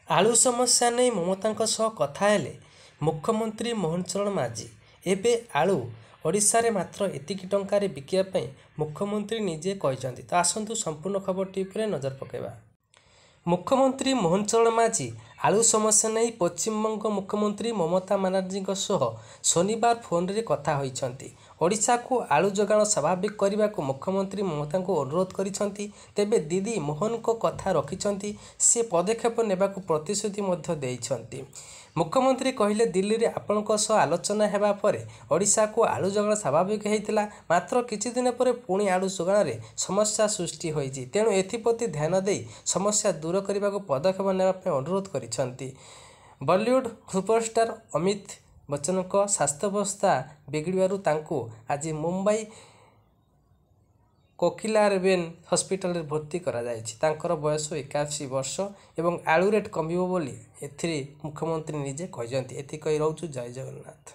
आलू समस्या नहीं ममता सह कथा हेले मुख्यमंत्री मोहन चरण माझी। एबे आलू ओडिशा मात्र एतिकी टंकारे बिकिया मुख्यमंत्री निजे कहते। तो आसतु संपूर्ण खबर टीवी नजर पकेबा। मुख्यमंत्री मोहन चरण माझी आलू समस्या नहीं पश्चिमबंग मुख्यमंत्री ममता बानार्जी सह शनिवार फोन रे कथा होइछंती। ओडिशा को आलू जोगाण स्वाभाविक करने को मुख्यमंत्री ममता को अनुरोध करिसेंती। तेबे दीदी मोहन को कथा रखिछंती, से पदक्षेप नेबा को प्रतिश्रुति मध्य देइछंती। मुख्यमंत्री कहले दिल्ली रे आपनक सह आलोचना हेबा परे ओडिशा को आलू जोगाण स्वाभाविक हेइतिला, मात्र किछि दिन परे पुणी आलू जोगाण रे समस्या सृष्टि होइछि। तेणु एथिप्रति ध्यान देई समस्या दूर करने को पदक्षेप नेबा अनुरोध करिसेंती। बॉलीवुड सुपरस्टार अमिताभ बच्चन को स्वास्थ्यावस्था बिगड़ू तांको आज मुंबई कोकिलाबेन हॉस्पिटल भर्ती करा जायछि। तांकर बयस 81 वर्ष एवं आलू रेट कमिबो बोली एथिरे मुख्यमंत्री निजे कहजंती। एथि कहि रहउछु। जय जगन्नाथ।